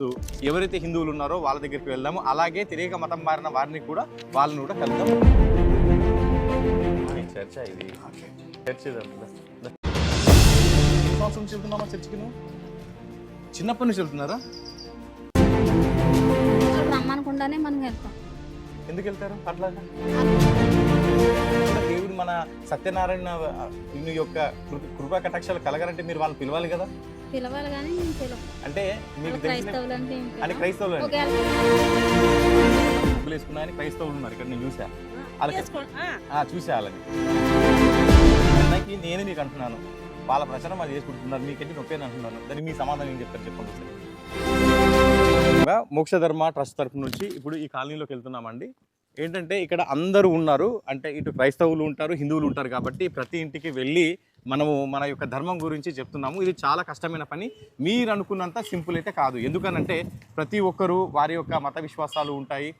So ఎవరైతే హిందువులు ఉన్నారో వాళ్ళ దగ్గరికి వెళ్దాము. అలాగే తెలియక మతం మారిన వారిని కూడా వాళ్ళని కూడా కలుద్దాం. చర్చ ఇది చర్చ సంవత్సరం నుంచి వెళ్తున్నామా చర్చికి? నువ్వు చిన్నప్పటి నుంచి వెళ్తున్నారా? రమ్మనకుండానే మనం వెళ్తాం. ఎందుకు వెళ్తారు అట్లాగా? దేవుడు మన సత్యనారాయణ యొక్క కృపా కటాక్షాలు కలగాలంటే మీరు వాళ్ళని పిలవాలి కదా. పిలవాలి కానీ అంటే మీకు క్రైస్తవులు అంటే క్రైస్తవులు ముగ్గులు వేసుకున్నా అని క్రైస్తవులు ఉన్నారు ఇక్కడ. నేను చూసా చూసా వాళ్ళకి. నేను మీకు అంటున్నాను, వాళ్ళ ప్రచారం వాళ్ళు చేసుకుంటున్నారు, మీకంటే నొప్పేని అంటున్నాను. దానికి మీ సమాధానం ఏం చెప్తారు చెప్పండి సార్. మోక్షధర్మ ట్రస్ట్ తరఫు నుంచి ఇప్పుడు ఈ కాలనీలోకి వెళ్తున్నామండి. ఏంటంటే ఇక్కడ అందరూ ఉన్నారు, అంటే ఇటు క్రైస్తవులు ఉంటారు, హిందువులు ఉంటారు. కాబట్టి ప్రతి ఇంటికి వెళ్ళి మనము మన యొక్క ధర్మం గురించి చెప్తున్నాము. ఇది చాలా కష్టమైన పని, మీరు అనుకున్నంత సింపుల్ అయితే కాదు. ఎందుకనంటే ప్రతి ఒక్కరూ వారి యొక్క మత విశ్వాసాలు ఉంటాయి.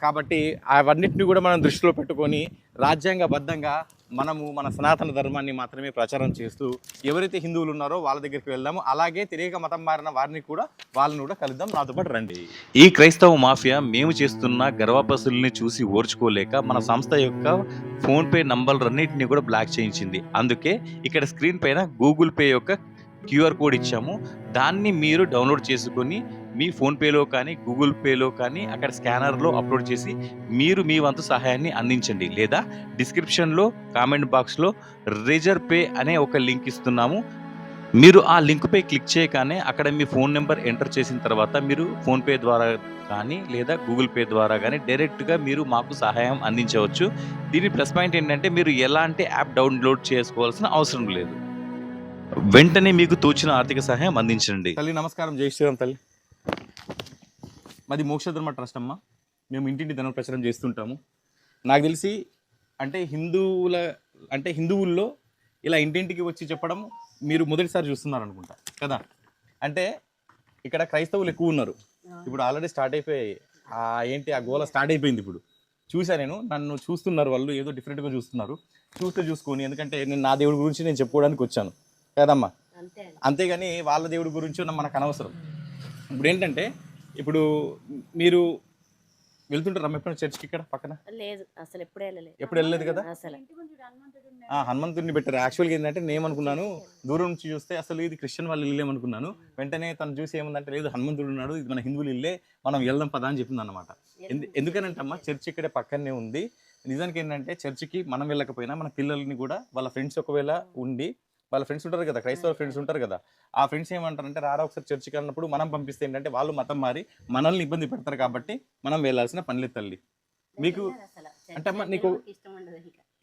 కాబట్టి అవన్నిటిని కూడా మనం దృష్టిలో పెట్టుకొని రాజ్యాంగబద్ధంగా మనము మన సనాతన ధర్మాన్ని మాత్రమే ప్రచారం చేస్తూ ఎవరైతే హిందువులు ఉన్నారో వాళ్ళ దగ్గరికి వెళ్దాము. అలాగే తెలియక మతం మారిన వారిని కూడా వాళ్ళని కూడా కలుద్దాం. నాతో పాటు రండి. ఈ క్రైస్తవ మాఫియా మేము చేస్తున్న గర్వపసుల్ని చూసి ఓర్చుకోలేక మన సంస్థ యొక్క ఫోన్పే నంబర్లన్నింటినీ కూడా బ్లాక్ చేయించింది. అందుకే ఇక్కడ స్క్రీన్ పైన గూగుల్ పే యొక్క QR కోడ్ ఇచ్చాము. దాన్ని మీరు డౌన్లోడ్ చేసుకొని మీ ఫోన్పేలో కానీ గూగుల్ పేలో కానీ అక్కడ స్కానర్లో అప్లోడ్ చేసి మీరు మీ వంతు సహాయాన్ని అందించండి. లేదా డిస్క్రిప్షన్లో కామెంట్ బాక్స్లో రేజర్ పే అనే ఒక లింక్ ఇస్తున్నాము. మీరు ఆ లింక్పై క్లిక్ చేయగానే అక్కడ మీ ఫోన్ నెంబర్ ఎంటర్ చేసిన తర్వాత మీరు ఫోన్పే ద్వారా కానీ లేదా గూగుల్ పే ద్వారా కానీ డైరెక్ట్గా మీరు మాకు సహాయం అందించవచ్చు. దీని ప్లస్ పాయింట్ ఏంటంటే మీరు ఎలాంటి యాప్ డౌన్లోడ్ చేసుకోవాల్సిన అవసరం లేదు. వెంటనే మీకు తోచిన ఆర్థిక సహాయం అందించండి. తల్లి నమస్కారం. జై శ్రీరామ్ తల్లి. మాది మోక్షధర్మ ట్రస్ట్ అమ్మ. మేము ఇంటింటి ధర్మ ప్రచారం చేస్తుంటాము. నాకు తెలిసి అంటే హిందువుల్లో ఇలా ఇంటింటికి వచ్చి చెప్పడం మీరు మొదటిసారి చూస్తున్నారు అనుకుంటా కదా. అంటే ఇక్కడ క్రైస్తవులు ఎక్కువ ఉన్నారు. ఇప్పుడు ఆల్రెడీ స్టార్ట్ అయిపోయాయి. ఆ గోల స్టార్ట్ అయిపోయింది. ఇప్పుడు చూసా నేను, నన్ను చూస్తున్నారు వాళ్ళు, ఏదో డిఫరెంట్గా చూస్తున్నారు. చూసుకొని, ఎందుకంటే నేను నా దేవుడి గురించి నేను చెప్పుకోవడానికి వచ్చాను కదమ్మా. అంతేగాని వాళ్ళ దేవుడి గురించి మనకు అనవసరం. ఇప్పుడు ఏంటంటే ఇప్పుడు మీరు వెళ్తుంటారు ఎప్పుడైనా చర్చికి? ఇక్కడ పక్కన లేదు అసలు, ఎప్పుడు వెళ్ళలేదు కదా. హనుమంతుడిని పెట్టారు. యాక్చువల్గా ఏంటంటే నేను అనుకున్నాను, దూరం నుంచి చూస్తే అసలు ఇది క్రిస్టియన్ వాళ్ళు ఇల్లేమనుకున్నాను. వెంటనే తను చూసి ఏముందంటే లేదు హనుమంతుడు ఉన్నాడు, ఇది మన హిందువులు ఇల్లే, మనం వెళ్దాం పదా అని చెప్పింది అనమాట. ఎందుకనంటే అమ్మ చర్చి ఇక్కడే పక్కనే ఉంది. నిజానికి ఏంటంటే చర్చికి మనం వెళ్ళకపోయినా మన పిల్లల్ని కూడా వాళ్ళ ఫ్రెండ్స్ ఒకవేళ ఉండి, వాళ్ళ ఫ్రెండ్స్ ఉంటారు కదా, క్రైస్తవ ఫ్రెండ్స్ ఉంటారు కదా, ఆ ఫ్రెండ్స్ ఏమంటారంటే రారా ఒకసారి చర్చికి అన్నప్పుడు మనం పంపిస్తే ఏంటంటే వాళ్ళు మతం మారి మనల్ని ఇబ్బంది పెడతారు. కాబట్టి మనం వెళ్ళాల్సిన పనిలేదు తల్లి. మీకు అంటే అమ్మ నీకు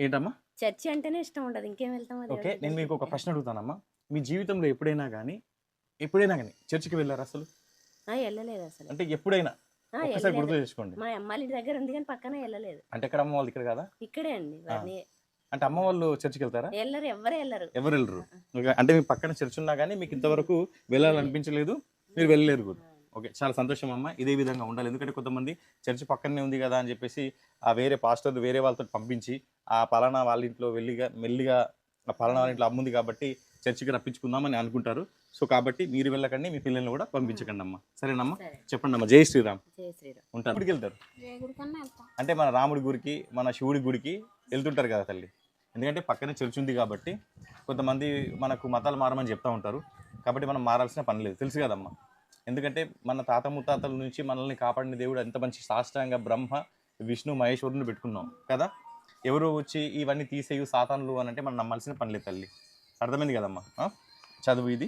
ఏంటమ్మా చర్చి అంటేనే ఇష్టం ఉండదు, ఇంకేం వెళ్తాం. ఓకే, నేను మీకు ఒక ప్రశ్న అడుగుతానమ్మా. మీ జీవితంలో ఎప్పుడైనా కానీ చర్చికి వెళ్ళారు అసలు? వెళ్ళలేదు అసలు. అంటే ఎప్పుడైనా ఒకసారి గుర్తు చేసుకోండి. మా అమ్మాయి దగ్గర ఉంది కానీ పక్కన వెళ్ళలేదు. అంటే ఎక్కడ అమ్మ వాళ్ళు? ఇక్కడ కదా, ఇక్కడే అండి. అంటే అమ్మ వాళ్ళు చర్చికి వెళ్తారా? ఎవరు వెళ్ళరు. అంటే మీ పక్కన చర్చ్ ఉన్నా కానీ మీకు ఇంతవరకు వెళ్ళాలనిపించలేదు, మీరు వెళ్ళలేరు కూడా. ఓకే, చాలా సంతోషం అమ్మ. ఇదే విధంగా ఉండాలి. ఎందుకంటే కొంతమంది చర్చ్ పక్కనే ఉంది కదా అని చెప్పేసి ఆ వేరే పాస్టర్లు వేరే వాళ్ళతో పంపించి ఆ పలానా వాళ్ళ ఇంట్లో మెల్లిగా ఆ పలానా వాళ్ళ ఇంట్లో అమ్ముంది కాబట్టి చర్చికి రప్పించుకుందామని అనుకుంటారు. సో కాబట్టి మీరు వెళ్ళకండి, మీ పిల్లల్ని కూడా పంపించకండి అమ్మ. సరేనమ్మా, చెప్పండి అమ్మ. జై శ్రీరామ్. ఉంటారు. గుడికి వెళ్తారు అంటే మన రాముడి గుడికి, మన శివుడి గుడికి వెళ్తుంటారు కదా తల్లి. ఎందుకంటే పక్కనే చర్చ్ ఉంది కాబట్టి కొంతమంది మనకు మతాలు మారమని చెప్తూ ఉంటారు. కాబట్టి మనం మారాల్సిన పని లేదు, తెలుసు కదమ్మా. ఎందుకంటే మన తాత ముత్తాతల నుంచి మనల్ని కాపాడిన దేవుడు ఎంత మంచి సాష్టాంగ బ్రహ్మ విష్ణు మహేశ్వరుని పెట్టుకున్నాం కదా. ఎవరు వచ్చి ఇవన్నీ తీసేయు సాతానులు అని అంటే మనం నమ్మాల్సిన పని లేదు తల్లి. అర్థమైంది కదమ్మా. చదువు ఇది.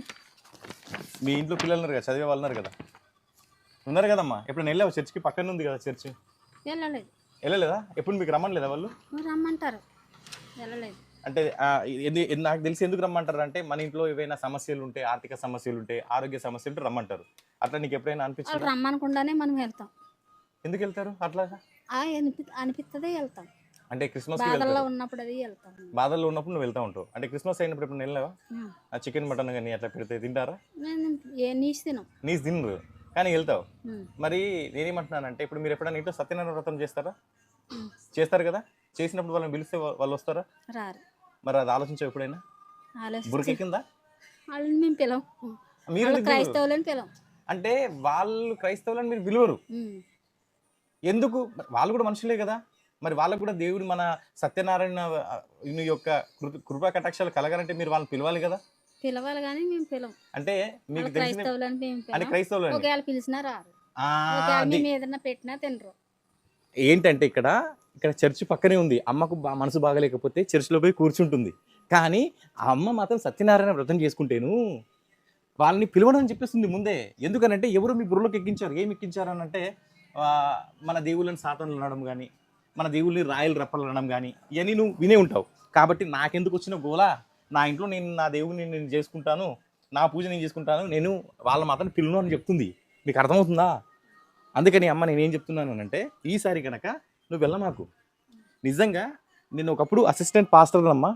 మీ ఇంట్లో పిల్లలు ఉన్నారు కదా, చదివే వాళ్ళు ఉన్నారు కదమ్మా. ఎప్పుడైనా వెళ్ళావు చర్చికి? పక్కన ఉంది కదా చర్చి. వెళ్ళలేదా? ఎప్పుడు మీకు రమ్మనలేదా వాళ్ళు? రమ్మంటారు, వెళ్ళలేదు. అంటే నాకు తెలిసి ఎందుకు రమ్మంటారు అంటే మన ఇంట్లో ఏవైనా సమస్యలు ఉంటే, ఆర్థిక సమస్యలు ఉంటే, ఆరోగ్య సమస్యలు ఉంటే రమ్మంటారు. అట్లా నీకు ఎప్పుడైనా అనిపించింది? రమ్మనకుండానే మనం వెళ్తాం. ఎందుకు వెళ్తారు అట్లా? అనిపిస్తుంది వెళ్తాం. అంటే క్రిస్మస్ బాధల్లో ఉన్నప్పుడు అది వెళ్తాం. బాధల్లో ఉన్నప్పుడు నువ్వు వెళ్తా ఉంటావు. అంటే క్రిస్మస్ అయినప్పుడు ఎప్పుడు వెళ్ళావా? చికెన్ మటన్ కానీ అట్లా పెడితే తింటారా? నీసు తినరు కానీ వెళ్తావు. మరి నేనేమంటున్నానంటే ఇప్పుడు మీరు ఎప్పుడైనా ఇంట్లో సత్యనారాయణ వ్రతం చేస్తారు కదా, చేసినప్పుడు వాళ్ళని పిలిస్తే వాళ్ళు వస్తారా? రారు. మరి అది ఆలోచించావు ఎప్పుడైనా? బురకెక్కిందా? మేము పిలవం, మీరు క్రైస్తవులని పిలవం. అంటే వాళ్ళు క్రైస్తవులని మీరు పిలువరు ఎందుకు? వాళ్ళు కూడా మనుషులే కదా, మరి వాళ్ళకు కూడా దేవుడు మన సత్యనారాయణ ఈయన యొక్క కృపా కటాక్షాలు కలగాలంటే మీరు వాళ్ళని పిలవాలి కదా. పిలవాలి కానీ మేము పిలవం. అంటే మీకు తెలిసిన క్రైస్తవులని మేము అంటే పిలవం. క్రైస్తవులు ఒకవేళ పిలిచినా రారు, ఆ, ఒకవేళ అది మేము ఏదైనా పెట్టినా తినరు. ఏంటంటే ఇక్కడ చర్చి పక్కనే ఉంది. అమ్మకు మనసు బాగలేకపోతే చర్చిలో పోయి కూర్చుంటుంది. కానీ ఆ అమ్మ మాత్రం సత్యనారాయణ వ్రతం చేసుకుంటేను వాళ్ళని పిలవడం అని చెప్పేస్తుంది ముందే. ఎందుకనంటే ఎవరు మీ బుర్రలోకి ఎక్కించారు, ఏమి ఎక్కించారు అని అంటే మన దేవుళ్ళని సాతానులు అనడం కానీ, మన దేవుళ్ళని రాయలు రప్పలు అనడం కానీ ఇవన్నీ నువ్వు వినే ఉంటావు. కాబట్టి నాకెందుకు వచ్చిన గోలా, నా ఇంట్లో నేను నా దేవుడిని నేను చేసుకుంటాను, నా పూజ నేను చేసుకుంటాను, నేను వాళ్ళ మాత్రం పిలును అని చెప్తుంది. మీకు అర్థమవుతుందా? అందుకని అమ్మ నేనేం చెప్తున్నాను అంటే ఈసారి కనుక నువ్వు వెళ్ళమాకు. నిజంగా నేను ఒకప్పుడు అసిస్టెంట్ పాస్టర్ అమ్మా,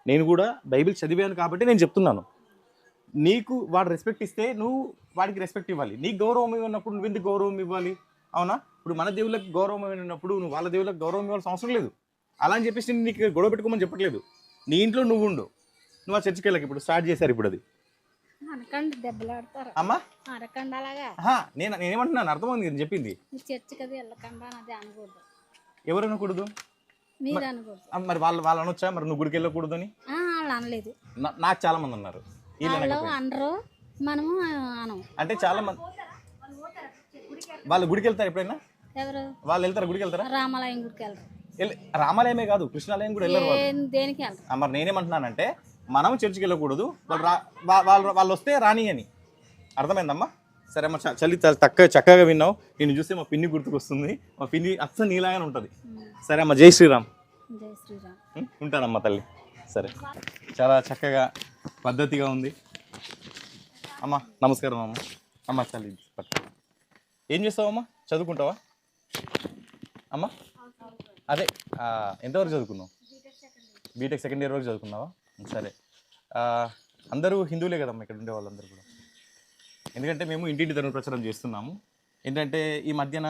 నేను కూడా బైబిల్ చదివాను కాబట్టి నేను చెప్తున్నాను. నీకు వాడు రెస్పెక్ట్ ఇస్తే నువ్వు వాడికి రెస్పెక్ట్ ఇవ్వాలి. నీకు గౌరవం ఇవ్వనప్పుడు నువ్వు ఎందుకు గౌరవం ఇవ్వాలి? అవునా? ఇప్పుడు మన దేవుళ్ళకి గౌరవం ఇవ్వనప్పుడు నువ్వు వాళ్ళ దేవుళ్ళకి గౌరవం ఇవ్వాల్సిన అవసరం లేదు. అలా అని చెప్పేసి నేను నీకు గొడవ పెట్టుకోమని చెప్పట్లేదు. నీ ఇంట్లో నువ్వు ఉండు, నువ్వు ఆ చర్చికి వెళ్ళకి. ఇప్పుడు స్టార్ట్ చేశారు ఇప్పుడు అది. అనకండి, దెబ్బలాడతారు. అమ్మా అనకండి అలాగా. నేనేమంటున్నాను అర్థమైంది నేను చెప్పింది. మీరు చర్చికి అది వెళ్ళకండి అది అనకూడదు. ఎవరు అనకూడదు? మీరు అనకూడదు. మరి వాళ్ళు అనొచ్చా మరి నువ్వు గుడికి వెళ్ళకూడదు అని? వాళ్ళు అనలేదు. నాకు చాలా మంది అన్నారు. వాళ్ళు అనరు, మనము అనం. అంటే చాలా మంది వాళ్ళు గుడికి వెళ్తారు ఎప్పుడైనా? ఎవరు? వాళ్ళు వెళ్తారా గుడికి వెళ్తారా? రామాలయం గుడికి వెళ్ళరు. రామాలయమే కాదు, కృష్ణాలయం కూడా వెళ్ళరు వాళ్ళు. దేనికి వెళ్ళరు? మరి నేనేమంటున్నానంటే మనం చర్చికి వెళ్ళకూడదు, వాళ్ళు వస్తే రాని అని. అర్థమైందమ్మా? సరే అమ్మ, చలి చక్కగా విన్నావు. నేను చూస్తే మా పిన్ని గుర్తుకొస్తుంది. మా పిన్ని అచ్చ నీలాగానే ఉంటుంది. సరే అమ్మ, జై శ్రీరామ్. జై శ్రీరామ్. ఉంటానమ్మా తల్లి. సరే, చాలా చక్కగా పద్ధతిగా ఉంది అమ్మ. నమస్కారం అమ్మ. అమ్మ తల్లి ఏం చేస్తావమ్మా? చదువుకుంటావా అమ్మ? అదే ఎంతవరకు చదువుకున్నావు? బీటెక్ సెకండ్ ఇయర్ వరకు చదువుకున్నావా? సరే, అందరూ హిందువులే కదమ్మా ఇక్కడ ఉండే వాళ్ళందరూ కూడా. ఎందుకంటే మేము ఇంటింటి ధర్మ ప్రచారం చేస్తున్నాము. ఏంటంటే ఈ మధ్యన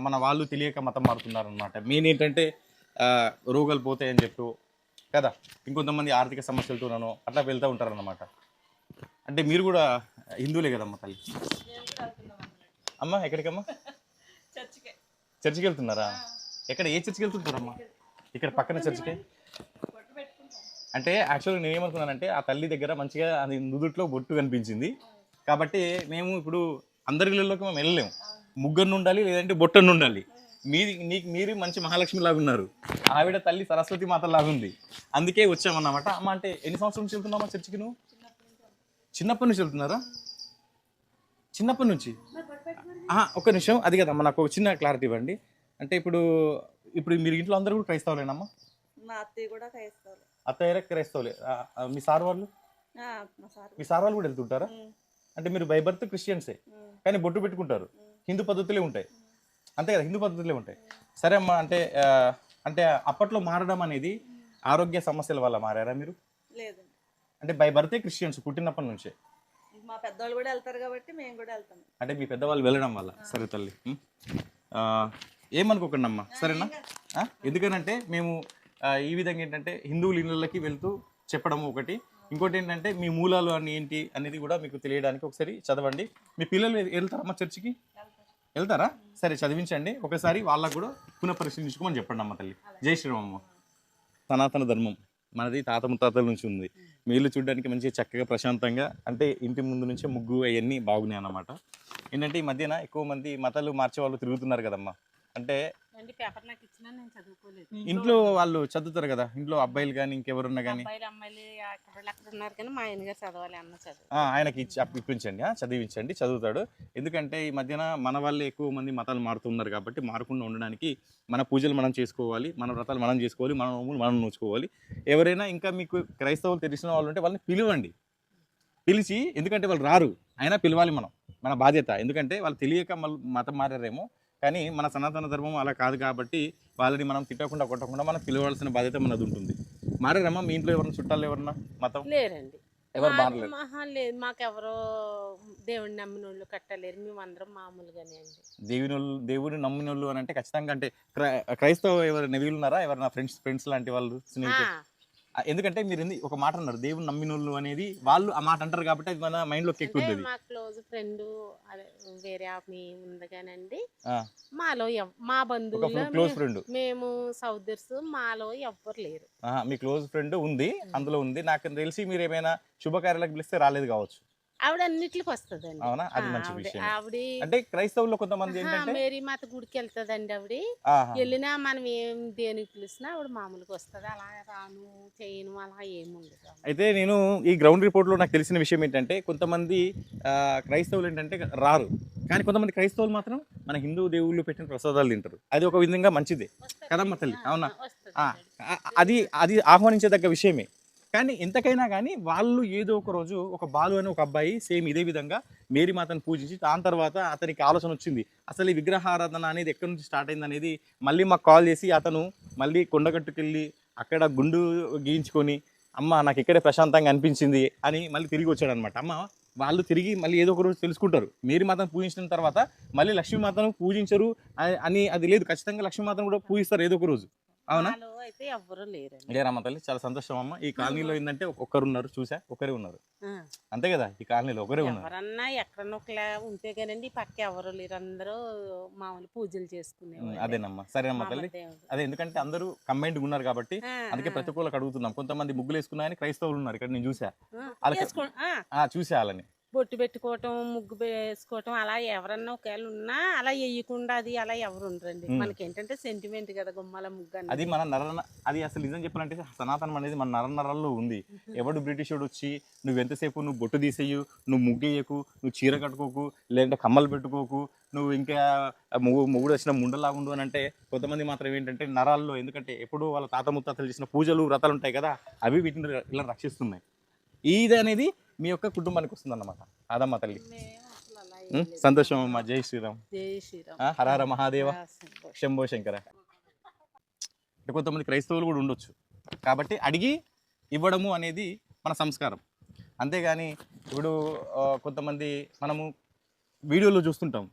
మన వాళ్ళు తెలియక మతం మారుతున్నారు అనమాట. మెయిన్ ఏంటంటే రోగాలు పోతాయని చెప్పు కదా, ఇంకొంతమంది ఆర్థిక సమస్యలతోనో అట్లా వెళ్తూ ఉంటారన్నమాట. అంటే మీరు కూడా హిందువులే కదమ్మా తల్లి. అమ్మ ఎక్కడికమ్మా? చర్చికి వెళ్తున్నారా? ఎక్కడ, ఏ చర్చికి వెళ్తుంటారమ్మా? ఇక్కడ పక్కన చర్చికే. అంటే యాక్చువల్గా నేను ఏమనుకున్నానంటే ఆ తల్లి దగ్గర మంచిగా అది నుదుట్లో బొట్టు కనిపించింది కాబట్టి మేము ఇప్పుడు అందరి ఇళ్ళలోకి మేము వెళ్ళలేము. ముగ్గురు ఉండాలి, లేదంటే బొట్టను ఉండాలి. మీరు మంచి మహాలక్ష్మి లాగా ఉన్నారు, ఆవిడ తల్లి సరస్వతి మాత లాగా ఉంది. అందుకే వచ్చామన్నమాట. అమ్మ అంటే ఎన్ని సంవత్సరాల నుంచి వెళ్తున్నామా చర్చికి? నువ్వు చిన్నప్పటి నుంచి వెళ్తున్నారా? చిన్నప్పటి నుంచి? ఒక్క నిమిషం, అది కదమ్మా, నాకు ఒక చిన్న క్లారిటీ ఇవ్వండి. అంటే ఇప్పుడు మీరు ఇంట్లో అందరూ కూడా క్రైస్తవులేనమ్మా? మా అత్తయ్య కూడా క్రైస్తవులే. అత్తయ్య క్రైస్తవులే. మీ సార్ వాళ్ళు? మీ సార్ వాళ్ళు కూడా వెళ్తుంటారా? అంటే మీరు బై బర్త్ క్రిస్టియన్సే కానీ బొట్టు పెట్టుకుంటారు. హిందూ పద్ధతులే ఉంటాయి అంతే కదా, హిందూ పద్ధతులే ఉంటాయి. సరే అమ్మా, అంటే అప్పట్లో మారడం అనేది ఆరోగ్య సమస్యల వల్ల మారారా మీరు? లేదండి, అంటే బై బర్తే క్రిస్టియన్స్ పుట్టినప్పటి నుంచే? మా పెద్దవాళ్ళు కూడా వెళ్తారు కాబట్టి మేము కూడా వెళ్తాం. అంటే మీ పెద్దవాళ్ళు వెళ్ళడం వల్ల. సరే తల్లి, ఏమనుకోకండి అమ్మా, సరేనా? ఎందుకనంటే మేము ఈ విధంగా ఏంటంటే హిందువుల ఇళ్ళకి వెళ్తూ చెప్పడం ఒకటి, ఇంకోటి ఏంటంటే మీ మూలాలు అని ఏంటి అనేది కూడా మీకు తెలియడానికి ఒకసారి చదవండి. మీ పిల్లలు వెళ్తారమ్మా చర్చికి? వెళ్తారా? సరే చదివించండి ఒకసారి, వాళ్ళకు కూడా పునఃపరిశీలించుకోమని చెప్పండి అమ్మ తల్లి. జై శ్రీరామమ్మ. సనాతన ధర్మం మనది తాత ముత్తాతల నుంచి ఉంది. మీ ఇల్లు చూడడానికి మంచిగా చక్కగా ప్రశాంతంగా, అంటే ఇంటి ముందు నుంచే ముగ్గు అవన్నీ బాగున్నాయి అన్నమాట. ఏంటంటే ఈ మధ్యన ఎక్కువ మంది మతాలు మార్చే వాళ్ళు తిరుగుతున్నారు కదమ్మా. అంటే పేపర్ నాకు ఇచ్చినా నేను చదువుకోలేదు. ఇంట్లో వాళ్ళు చదువుతారు కదా, ఇంట్లో అబ్బాయిలు కానీ ఇంకెవరున్నా కానీ. అబ్బాయిలు అమ్మాయిలు అక్కడ ఉన్నారు కానీ మా ఆయన గారు చదవాలి అన్న చదువు. ఆయనకి ఇప్పించండి, చదివించండి, చదువుతాడు. ఎందుకంటే ఈ మధ్యన మన వాళ్ళే ఎక్కువ మంది మతాలు మారుతున్నారు కాబట్టి మారకుండా ఉండడానికి మన పూజలు మనం చేసుకోవాలి, మన వ్రతాలు మనం చేసుకోవాలి, మన నోములు మనం నోచుకోవాలి. ఎవరైనా ఇంకా మీకు క్రైస్తవులు తెలిసిన వాళ్ళు ఉంటే వాళ్ళని పిలవండి. పిలిచి, ఎందుకంటే వాళ్ళు రారు అయినా పిలవాలి, మన బాధ్యత. ఎందుకంటే వాళ్ళు తెలియక మతం మారారేమో కానీ మన సనాతన ధర్మం అలా కాదు కాబట్టి వాళ్ళని మనం తిట్టకుండా కొట్టకుండా మనం పిలవాల్సిన బాధ్యత మనది ఉంటుంది. మారారమ్మా మీ ఇంట్లో ఎవరన్నా చుట్టాలు ఎవరన్నా మతం? లేరండి, ఎవరు మారలేదు? లేదు, మాకెవరో దేవుడిని నమ్మిన వాళ్ళు కట్టలేరు, మేము అందరం మామూలుగానే అండి. దేవుని నమ్మిన వాళ్ళు అని అంటే ఖచ్చితంగా అంటే క్రైస్తవ ఎవరైనా వీళ్ళు ఉన్నారా? ఎవరైనా ఫ్రెండ్స్ లాంటి వాళ్ళు, స్నేహితులు? ఎందుకంటే మీరు ఒక మాట అన్నారు దేవుని నమ్మినోళ్ళు అనేది, వాళ్ళు ఆ మాట అంటారు కాబట్టి అది మన మైండ్లోకి అంటే ఎక్కుద్ది. మా క్లోజ్ ఫ్రెండ్ అదే వేరే ఆమె ఉంది కానండి, ఆ, మాలో మా ఒక బంధువుల్లో క్లోజ్ ఫ్రెండ్, మేము సౌదర్స్, మాలో ఎవ్వరు లేరు. మీ క్లోజ్ ఫ్రెండ్ ఉంది, అందులో ఉంది. నాకు తెలిసి మీరు ఏమైనా శుభకార్యాలకు పిలిస్తే రాలేదు కావచ్చు. ఆవిడ అన్నిట్లకి వస్తుందండి. అవునా? అది మంచి విషయం. ఆవిడ అంటే క్రైస్తవుల్లో కొంతమంది ఏంటంటే మేరీ మాత గుడికి వెళ్తుందండి. ఆవిడ ఆహా, వెళ్ళినా మనం ఏం దేనికి పిలిచినా ఆవిడ మామూలుగా వస్తుంది. అలా రాను చేయను అలా ఏముండదు. అయితే నేను ఈ గ్రౌండ్ రిపోర్ట్లో నాకు తెలిసిన విషయం ఏంటంటే కొంతమంది క్రైస్తవులు ఏంటంటే రారు, కానీ కొంతమంది క్రైస్తవులు మాత్రం మన హిందూ దేవుళ్ళు పెట్టిన ప్రసాదాలు తింటారు. అది ఒక విధంగా మంచిదే కదమ్మ తల్లి, అవునా? అది అది ఆహ్వానించదగ్గ విషయమే. కానీ ఎంతకైనా కానీ వాళ్ళు ఏదో ఒక రోజు ఒక బాలు అని ఒక అబ్బాయి సేమ్ ఇదే విధంగా మేరీ మాతను పూజించి దాని తర్వాత అతనికి ఆలోచన వచ్చింది అసలు ఈ విగ్రహారాధన అనేది ఎక్కడి నుంచి స్టార్ట్ అయింది అనేది. మళ్ళీ మాకు కాల్ చేసి అతను మళ్ళీ కొండగట్టుకెళ్ళి అక్కడ గుండు గీయించుకొని అమ్మ నాకు ఇక్కడే ప్రశాంతంగా అనిపించింది అని మళ్ళీ తిరిగి వచ్చాడనమాట. అమ్మ వాళ్ళు తిరిగి మళ్ళీ ఏదో ఒక రోజు తెలుసుకుంటారు. మేరీ మాతను పూజించిన తర్వాత మళ్ళీ లక్ష్మీమాతను పూజించరు అని అది లేదు, ఖచ్చితంగా లక్ష్మీమాతను కూడా పూజిస్తారు ఏదో ఒక రోజు. అవునా? అయితే ఎవ్వరు లేరండి. లేరమ్మ తల్లి, చాలా సంతోషం అమ్మ. ఈ కాలనీలో ఏంటంటే ఒక్కరు ఉన్నారు, చూసా ఒకరే ఉన్నారు, అంతే కదా? ఈ కాలనీలో ఒకరే ఉన్నారు. ఎవరన్నా ఎక్కడన్నా ఒకలా ఉంటే కానండి పక్క ఎవరు లేరు, అందరూ మామూలు పూజలు చేసుకునే. అదేనమ్మా, సరేనమ్మా తల్లి. అదే ఎందుకంటే అందరూ కంబైన్డ్ ఉన్నారు కాబట్టి అందుకే ప్రతి ఒక్కరికి అడుగుతున్నాం. కొంతమంది ముగ్గులు వేసుకున్నాయని క్రైస్తవులు ఉన్నారు ఇక్కడ, నేను చూసా చూసా వాళ్ళని బొట్టు పెట్టుకోవటం, ముగ్గు వేసుకోవటం అలా ఎవరన్నా ఒకవేళ ఉన్నా అలా వేయకుండా అది అలా ఎవరు ఉండరండి. మనకి ఏంటంటే సెంటిమెంట్ కదా గుమ్మాల ముగ్గు అది మన అది అసలు నిజం చెప్పాలంటే సనాతనం అనేది మన నరనరాల్లో ఉంది. ఎవడు బ్రిటిష్ వాడు వచ్చి నువ్వు ఎంతసేపు నువ్వు బొట్టు తీసేయు, నువ్వు ముగ్గేయకు, నువ్వు చీర కట్టుకోకు, లేదంటే కమ్మలు పెట్టుకోకు, నువ్వు ఇంకా మొగుడు వచ్చిన ముండలాగా ఉండు అని అంటే కొంతమంది మాత్రం ఏంటంటే నరాల్లో, ఎందుకంటే ఎప్పుడు వాళ్ళ తాత ముత్తాతలు చేసిన పూజలు వ్రతాలు ఉంటాయి కదా, అవి వీటిని ఇలా రక్షిస్తున్నాయి. ఇది అనేది మీ యొక్క కుటుంబానికి వస్తుందన్నమాట. అదమ్మ తల్లి, సంతోషం అమ్మ. జై శ్రీరామ్. జై శ్రీరామ్. హర హర మహాదేవ, శంభో శంకర. కొంతమంది క్రైస్తవులు కూడా ఉండొచ్చు కాబట్టి అడిగి ఇవ్వడము అనేది మన సంస్కారం. అంతేగాని ఇప్పుడు కొంతమంది మనము వీడియోలో చూస్తుంటాం,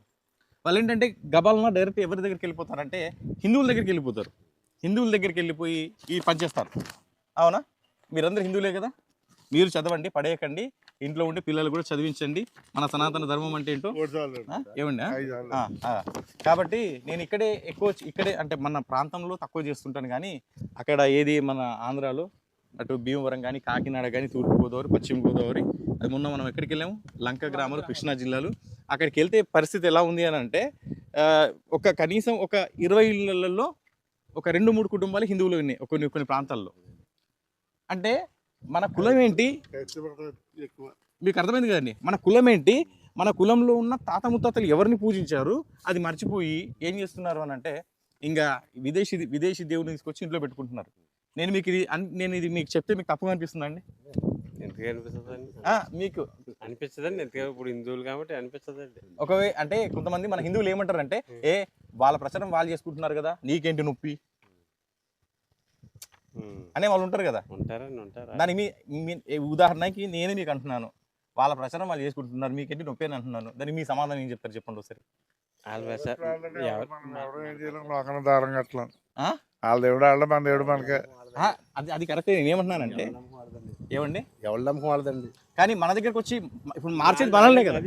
వాళ్ళు ఏంటంటే గబాలన డైరెక్ట్ ఎవరి దగ్గరికి వెళ్ళిపోతారంటే హిందువుల దగ్గరికి వెళ్ళిపోతారు. హిందువుల దగ్గరికి వెళ్ళిపోయి ఈ పనిచేస్తారు. అవునా? మీరందరూ హిందువులే కదా, మీరు చదవండి, పడేయకండి, ఇంట్లో ఉండి పిల్లలు కూడా చదివించండి. మన సనాతన ధర్మం అంటే ఏంటో ఏమండి. కాబట్టి నేను ఇక్కడే అంటే మన ప్రాంతంలో తక్కువ చేస్తుంటాను, కానీ అక్కడ ఏది మన ఆంధ్రాలో అటు భీమవరం కానీ, కాకినాడ కానీ, తూర్పుగోదావరి, పశ్చిమ గోదావరి, అది మొన్న మనం ఎక్కడికి వెళ్ళాము, లంక గ్రామాలు, కృష్ణా జిల్లాలు. అక్కడికి వెళ్తే పరిస్థితి ఎలా ఉంది అని అంటే కనీసం ఒక 20 ఇళ్లలో ఒక 2-3 కుటుంబాలు హిందువులు ఉన్నాయి కొన్ని ప్రాంతాల్లో. అంటే మన కులం ఏంటి మీకు అర్థమైంది కదండి. మన కులం ఏంటి, మన కులంలో ఉన్న తాత ముత్తాతలు ఎవరిని పూజించారు అది మర్చిపోయి ఏం చేస్తున్నారు అని అంటే ఇంకా విదేశీ దేవుని తీసుకొచ్చి ఇంట్లో పెట్టుకుంటున్నారు. నేను ఇది మీకు చెప్తే మీకు తప్పుగా అనిపిస్తుందా అండి? ఎందుకు అనిపిస్తుందండి? మీకు అనిపిస్తుందండి, ఎందుకు ఇప్పుడు హిందువులు కాబట్టి అనిపిస్తుందండి. ఒకవే అంటే కొంతమంది మన హిందువులు ఏమంటారంటే వాళ్ళ ప్రచారం వాళ్ళు చేసుకుంటున్నారు కదా, నీకేంటి నొప్పి అనే వాళ్ళు ఉంటారు కదా. దాని ఉదాహరణకి నేనే మీకు అంటున్నాను, వాళ్ళ ప్రచారం వాళ్ళు చేసుకుంటున్నారు, మీకేంటి నొప్పి అని అంటున్నాను. దానికి మీ సమాధానం ఏం చెప్తారు చెప్పండి ఒకసారి. వాళ్ళ దేవుడు వాళ్ళ, మన దేవుడు మనకే. అది కరెక్టే. నేను ఏమంటున్నానంటే ఏమండి ఎవరి నమ్మకం వాళ్ళదండి, కానీ మన దగ్గరకు వచ్చి ఇప్పుడు మార్చేది మనల్నే కదా.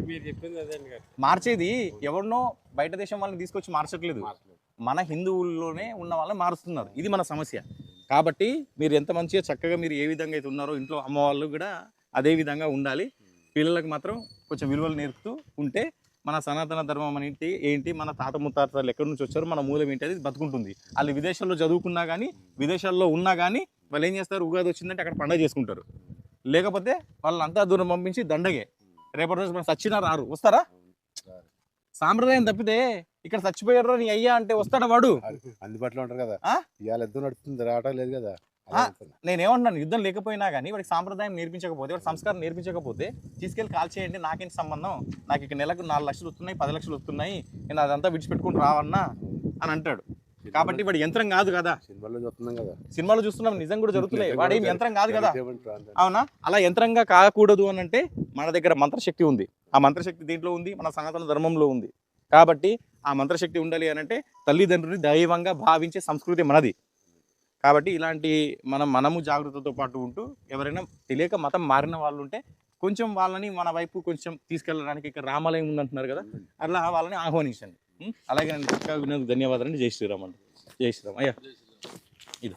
మార్చేది ఎవరినో బయట దేశం వాళ్ళని తీసుకొచ్చి మార్చట్లేదు, మన హిందువుల్లోనే ఉన్న వాళ్ళని మారుస్తున్నారు. ఇది మన సమస్య. కాబట్టి మీరు ఎంత మంచిగా చక్కగా మీరు ఏ విధంగా అయితే ఉన్నారో ఇంట్లో అమ్మ వాళ్ళు కూడా అదే విధంగా ఉండాలి. పిల్లలకు మాత్రం కొంచెం విలువలు నేర్పుతూ ఉంటే మన సనాతన ధర్మం అనేది ఏంటి, మన తాత ముత్తాతలు ఎక్కడి నుంచి వచ్చారో, మన మూలం ఏంటి, అది బతుకుంటుంది. వాళ్ళు విదేశాల్లో చదువుకున్నా కానీ, విదేశాల్లో ఉన్నా కానీ వాళ్ళు ఏం చేస్తారు, ఉగాది వచ్చిందంటే అక్కడ పండుగ చేసుకుంటారు. లేకపోతే వాళ్ళని అంతా దూరం పంపించి దండగే. రేపటి రోజు మనం సచ్చినా రారు, వస్తారా? సాంప్రదాయం తప్పితే ఇక్కడ చచ్చిపోయారు నీ అయ్యా అంటే వస్తాడా వాడు? అందుబాటులో ఉంటారు కదా, ఇవాళ యుద్ధం నడుస్తుంది, రావటం లేదు కదా. నేనేమంటున్నాను, యుద్ధం లేకపోయినా కానీ వాడికి సాంప్రదాయం నేర్పించకపోతే, వాడి సంస్కారం నేర్పించకపోతే తీసుకెళ్ళి కాల్ చేయండి, నాకేంటి సంబంధం, నాకు ఇక్కడ నెలకు 4 లక్షలు వస్తున్నాయి, 10 లక్షలు వస్తున్నాయి, నేను అదంతా విడిచిపెట్టుకుని రావన్నా అని అంటాడు. కాబట్టి వాడు యంత్రం కాదు కదా. సినిమాలో చూస్తున్నాం, నిజం కూడా జరుగుతున్నాయి. వాడు ఏం యంత్రం కాదు కదా, అవునా? అలా యంత్రంగా కాకూడదు అని అంటే మన దగ్గర మంత్రశక్తి ఉంది. ఆ మంత్రశక్తి దేంట్లో ఉంది? మన సనాతన ధర్మంలో ఉంది. కాబట్టి ఆ మంత్రశక్తి ఉండాలి అని అంటే తల్లిదండ్రుని దైవంగా భావించే సంస్కృతి మనది. కాబట్టి ఇలాంటి మనము జాగ్రత్తతో పాటు ఉంటూ ఎవరైనా తెలియక మతం మారిన వాళ్ళు ఉంటే కొంచెం వాళ్ళని మన వైపు కొంచెం తీసుకెళ్ళడానికి ఇక్కడ రామాలయం ఉందంటున్నారు కదా, అట్లా వాళ్ళని ఆహ్వానించండి. అలాగే నన్ను చక్కగా విన్నందుకు ధన్యవాదాలండి. జై శ్రీరామ్ అండి. జై శ్రీరామ్. అయ్యా ఇది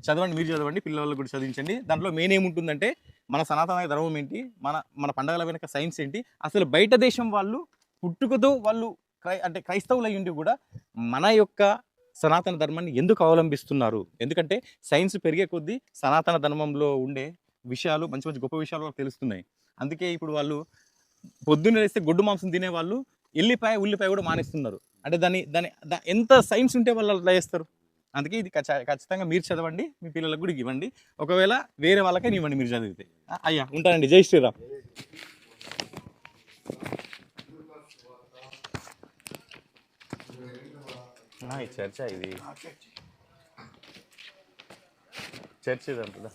చదవండి, మీరు చదవండి, పిల్లలకు కూడా చదివించండి. దాంట్లో మెయిన్ ఏముంటుందంటే మన సనాతన ధర్మం ఏంటి, మన పండగల వెనక సైన్స్ ఏంటి, అసలు బయట దేశం వాళ్ళు పుట్టుకతో వాళ్ళు అంటే క్రైస్తవులు అయ్యుండి కూడా మన యొక్క సనాతన ధర్మాన్ని ఎందుకు అవలంబిస్తున్నారు. ఎందుకంటే సైన్స్ పెరిగే కొద్దీ సనాతన ధర్మంలో ఉండే విషయాలు మంచి మంచి గొప్ప విషయాలు వాళ్ళకి తెలుస్తున్నాయి. అందుకే ఇప్పుడు వాళ్ళు పొద్దున్న వేస్తే గొడ్డు మాంసం తినేవాళ్ళు ఉల్లిపాయ కూడా మానేస్తున్నారు. అంటే దాని ఎంత సైన్స్ ఉంటే వాళ్ళు అట్లా చేస్తారు. అందుకే ఇది ఖచ్చితంగా మీరు చదవండి, మీ పిల్లలకు కూడా ఇవ్వండి. ఒకవేళ వేరే వాళ్ళకే ఇవ్వండి మీరు చదివితే. అయ్యా ఉంటానండి. జై శ్రీరామ్. ఈ చర్చ ఇది చర్చ్ ఇదంతా